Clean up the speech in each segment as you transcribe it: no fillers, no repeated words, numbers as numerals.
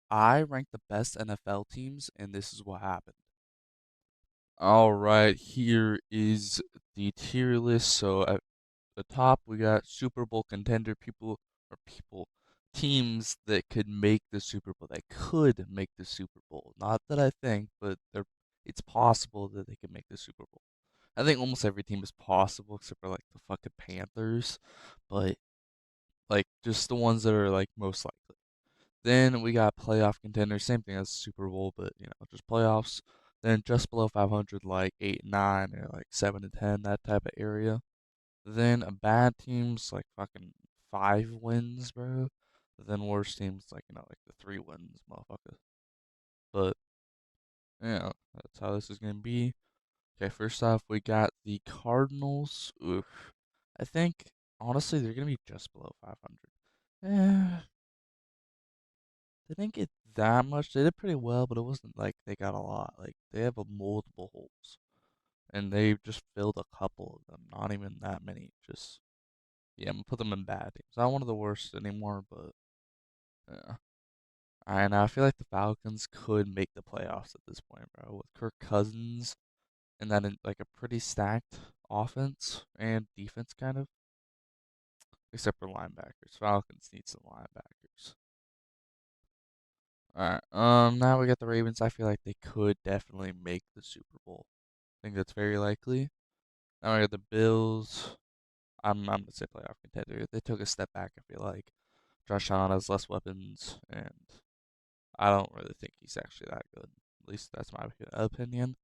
I ranked the best NFL teams, and this is what happened. All right, here is the tier list. So at the top, we got Super Bowl contender teams that could make the Super Bowl. That could make the Super Bowl. Not that I think, but it's possible that they could make the Super Bowl. I think almost every team is possible except for like the fucking Panthers, but like just the ones that are like most likely. Then we got playoff contenders, same thing as Super Bowl, but just playoffs. Then just below 500, like 8 and 9, or like 7 and 10, that type of area. Then bad teams like fucking 5 wins, bro. Then worse teams like like the 3 wins, motherfucker. But yeah, that's how this is gonna be. Okay, first off, we got the Cardinals. Oof. I think honestly they're gonna be just below 500. Eh, they didn't get that much. They did pretty well, but it wasn't like they got a lot. Like they have a multiple holes, and they just filled a couple of them. Not even that many. Just yeah, I'm gonna put them in bad teams. Not one of the worst anymore, but yeah. And I feel like the Falcons could make the playoffs at this point, bro. With Kirk Cousins and then like a pretty stacked offense and defense, kind of, except for linebackers. Falcons need some linebackers. All right. Now we got the Ravens. I feel like they could definitely make the Super Bowl. I think that's very likely. Now we got the Bills. I'm gonna say playoff contender. They took a step back. I feel like Josh Allen has less weapons, and I don't really think he's actually that good. At least that's my opinion.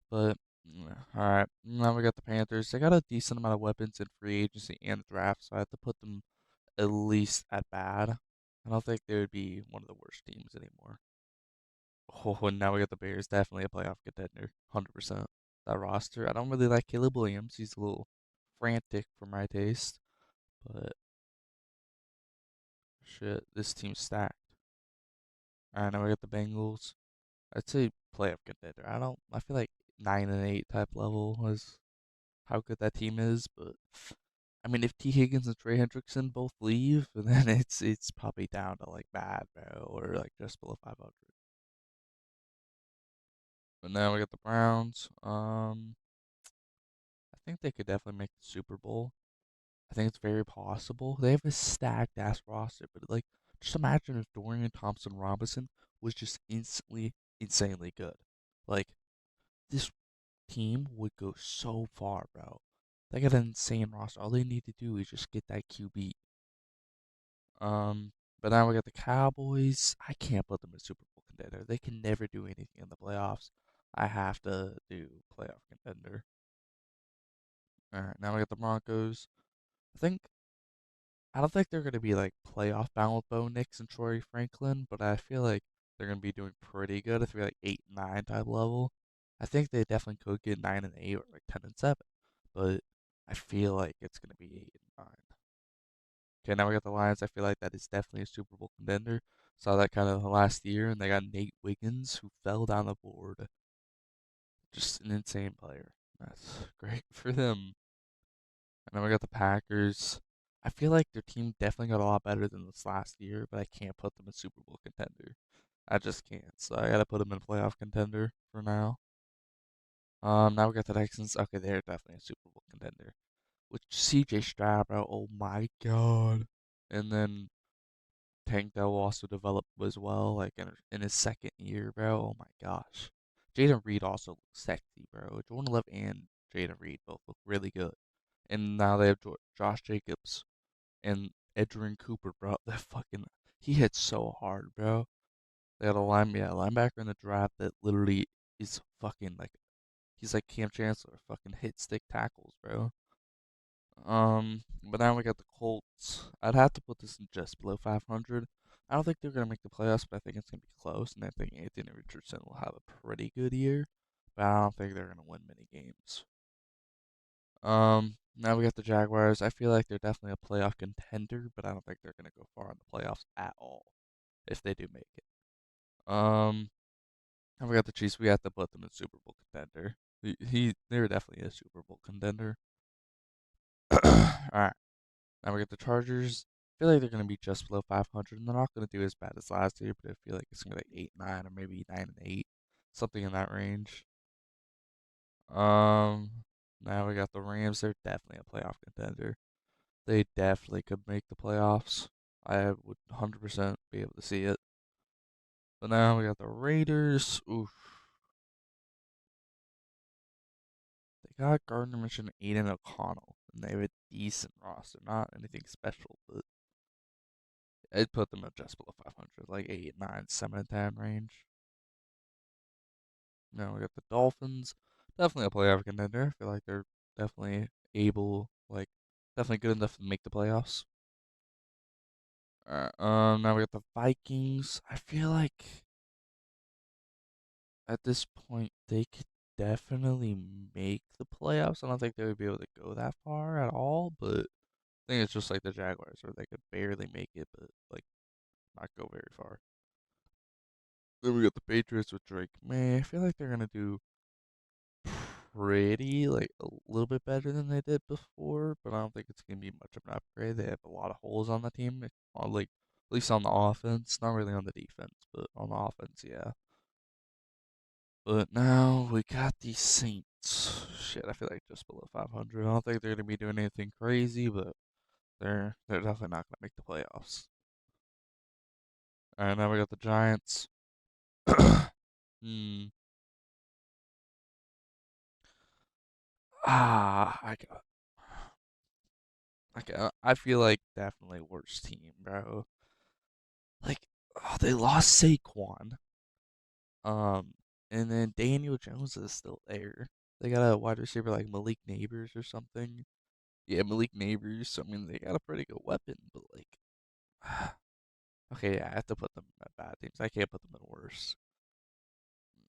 But all right, now we got the Panthers. They got a decent amount of weapons in free agency and the draft, so I have to put them at least at bad. I don't think they would be one of the worst teams anymore. Oh, and now we got the Bears. Definitely a playoff contender, 100%. That roster. I don't really like Caleb Williams. He's a little frantic for my taste, but shit, this team's stacked. All right, now we got the Bengals. I'd say playoff contender. I feel like 9 and 8 type level is how good that team is, but I mean, if T. Higgins and Trey Hendrickson both leave, then it's probably down to like bad, bro, or like just below 500. But now we got the Browns. I think they could definitely make the Super Bowl. I think it's very possible. They have a stacked ass roster, but like, just imagine if Dorian Thompson Robinson was just instantly insanely good. Like, this team would go so far, bro. They got an insane roster. All they need to do is just get that QB. Um, but now we got the Cowboys. I can't put them in Super Bowl contender. They can never do anything in the playoffs. I have to do playoff contender. All right, now we got the Broncos. I think I don't think they're gonna be like playoff bound with Bo Nix and Troy Franklin, but I feel like they're gonna be doing pretty good if they're like 8 and 9 type level. I think they definitely could get 9 and 8 or like 10 and 7, but I feel like it's gonna be 8 and 9. Okay, now we got the Lions. I feel like that is definitely a Super Bowl contender. Saw that kind of the last year, and they got Nate Wiggins, who fell down the board. Just an insane player. That's great for them. And then we got the Packers. I feel like their team definitely got a lot better than this last year, but I can't put them in Super Bowl contender. I just can't. So I gotta put them in playoff contender for now. Now we got the Texans. Okay, they're definitely a Super Bowl contender. With CJ Stroud, bro. Oh my god. And then Tank Dell also developed as well, like in his second year, bro. Oh my gosh. Jaden Reed also looks sexy, bro. Jordan Love and Jaden Reed both look really good. And now they have Josh Jacobs and Edgerrin Cooper, bro. That fucking he hit so hard, bro. They got a linebacker in the draft that literally is fucking like he's like Cam Chancellor, fucking hit stick tackles, bro. But now we got the Colts. I'd have to put this in just below 500. I don't think they're gonna make the playoffs, but I think it's gonna be close, and I think Anthony Richardson will have a pretty good year. But I don't think they're gonna win many games. Now we got the Jaguars. I feel like they're definitely a playoff contender, but I don't think they're gonna go far in the playoffs at all if they do make it. Um, and we got the Chiefs. We have to put them in Super Bowl contender. They're definitely a Super Bowl contender. All right. Now we got the Chargers. feel like they're gonna be just below 500, and they're not gonna do as bad as last year, but I feel like it's gonna be like 8-9 or maybe 9-8, something in that range. Um, Now we got the Rams. They're definitely a playoff contender. They definitely could make the playoffs. I would 100% be able to see it. But now we got the Raiders. Oof. They got Gardner Minshew and Aiden O'Connell, and they have a decent roster. Not anything special, but I'd put them at just below 500, like 8, 9, 7, and 10 range. Now we got the Dolphins. Definitely a playoff contender. I feel like they're definitely able, like, definitely good enough to make the playoffs. Now we got the Vikings. I feel like at this point they could definitely make the playoffs. I don't think they would be able to go that far at all, but I think it's just like the Jaguars, where they could barely make it, but like not go very far. Then we got the Patriots with Drake May. I feel like they're gonna do pretty, like a little bit better than they did before, but I don't think it's gonna be much of an upgrade. They have a lot of holes on the team, on like at least on the offense, not really on the defense, but on the offense, yeah. But now we got the Saints. Shit, I feel like just below 500. I don't think they're gonna be doing anything crazy, but they're definitely not gonna make the playoffs. All right, now we got the Giants. Hmm. I got. I feel like definitely worst team, bro. Like, oh, they lost Saquon. Um, and then Daniel Jones is still there. They got a wide receiver like Malik Neighbors or something. Yeah, Malik Neighbors. I mean, they got a pretty good weapon, but like, okay, yeah, I have to put them at bad teams. I can't put them in worse.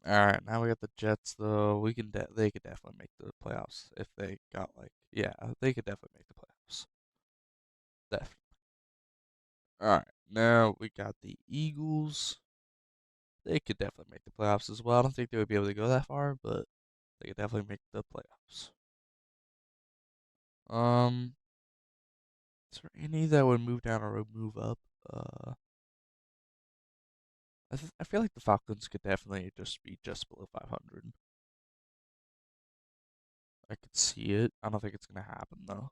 All right, now we got the Jets though. They could definitely make the playoffs if they got like, yeah, they could definitely make the playoffs. Definitely. All right, now we got the Eagles. They could definitely make the playoffs as well. I don't think they would be able to go that far, but they could definitely make the playoffs. Um, is there any that would move down or would move up? Uh, I feel like the Falcons could definitely just be just below 500. I could see it. I don't think it's gonna happen though.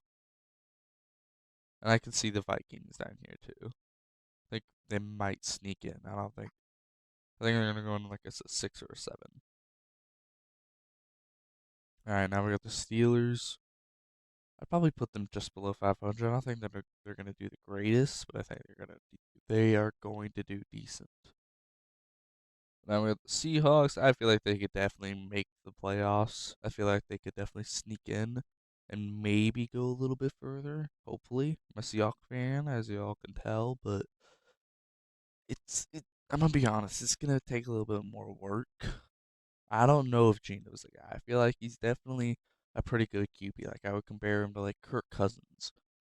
And I can see the Vikings down here too. I think they might sneak in. I don't think. I think they're gonna go in like a 6 or a 7. All right, now we got the Steelers. I'd probably put them just below 500. I don't think that they're gonna do the greatest, but I think they are going to do decent. Now with the Seahawks, I feel like they could definitely make the playoffs. I feel like they could definitely sneak in and maybe go a little bit further. Hopefully, I'm a Seahawks fan, as you all can tell, but I'm gonna be honest, it's gonna take a little bit more work. I don't know if Geno's the guy. I feel like he's definitely a pretty good QB. Like I would compare him to like Kirk Cousins.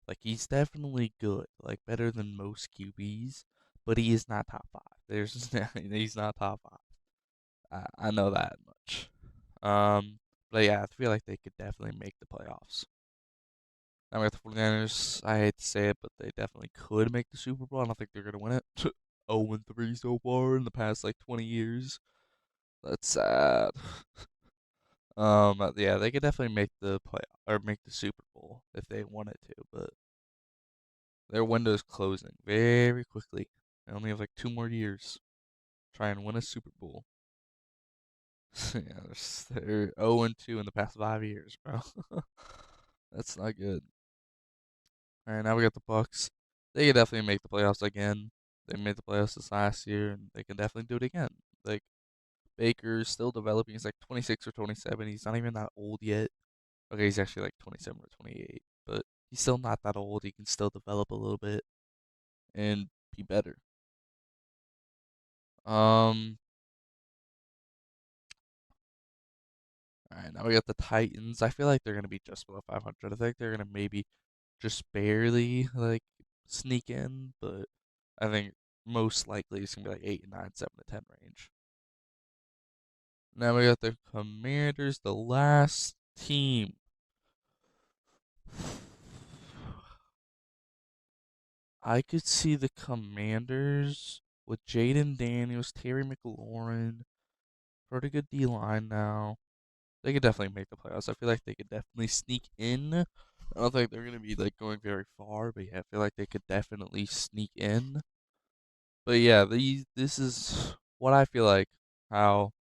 Like he's definitely good, like better than most QBs, but he is not top five. He's not top five. I know that much. But yeah, I feel like they could definitely make the playoffs. Now we got the 49ers. I hate to say it, but they definitely could make the Super Bowl. I don't think they're gonna win it. 0-3 so far in the past like 20 years. That's sad. Yeah, they could definitely make the play or make the Super Bowl if they wanted to, but their window's closing very quickly. They only have like 2 more years to try and win a Super Bowl. Yeah, they're 0-2 in the past 5 years, bro. That's not good. All right, now we got the Bucks. They could definitely make the playoffs again. They made the playoffs this last year, and they can definitely do it again. Like Baker's still developing. He's like 26 or 27. He's not even that old yet. Okay, he's actually like 27 or 28, but he's still not that old. He can still develop a little bit and be better. Um, all right, now we got the Titans. I feel like they're gonna be just below 500. I think they're gonna maybe just barely like sneak in, but I think most likely it's gonna be like 8, 9, 7 to 10 range. Now we got the Commanders, the last team. I could see the Commanders with Jaden Daniels, Terry McLaurin, pretty good D line now. They could definitely make the playoffs. I feel like they could definitely sneak in. I don't think they're gonna be like going very far, but yeah, I feel like they could definitely sneak in. But yeah, this is what I feel like how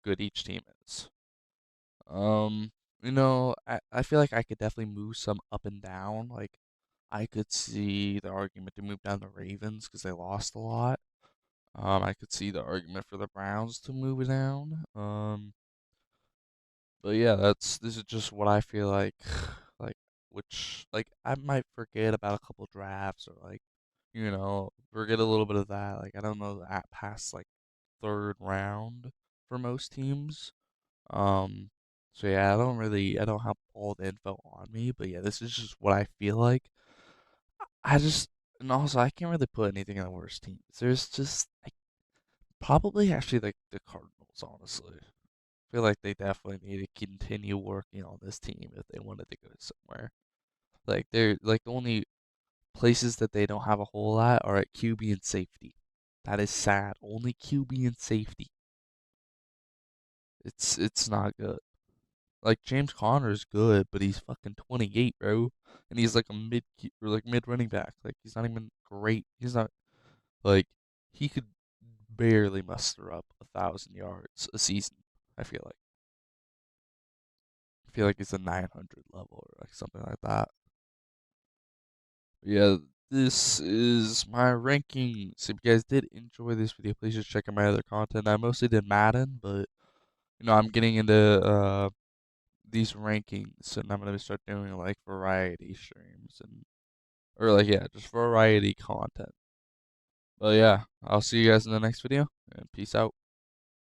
good each team is. Um, I feel like I could definitely move some up and down. Like I could see the argument to move down the Ravens because they lost a lot. I could see the argument for the Browns to move it down. But yeah, this is just what I feel like, like which like I might forget about a couple drafts or like forget a little bit of that. Like I don't know that past like third round for most teams. Um, so yeah, I don't have all the info on me, but yeah, this is just what I feel like. I just and also I can't really put anything in the worst teams. There's just like probably actually like the Cardinals, honestly. I feel like they definitely need to continue working on this team if they wanted to go somewhere. Like they're like the only places that they don't have a whole lot are at QB and safety. That is sad. Only QB and safety. It's not good. Like James Conner is good, but he's fucking 28, bro, and he's like a mid running back. Like he's not even great. He's not like he could barely muster up 1,000 yards a season. I feel like. I feel like it's a 900 level or like something like that. Yeah, this is my rankings. If you guys did enjoy this video, please just check out my other content. I mostly did Madden, but I'm getting into these rankings, and I'm gonna start doing like variety streams and or like yeah, just variety content. But yeah, I'll see you guys in the next video, and peace out.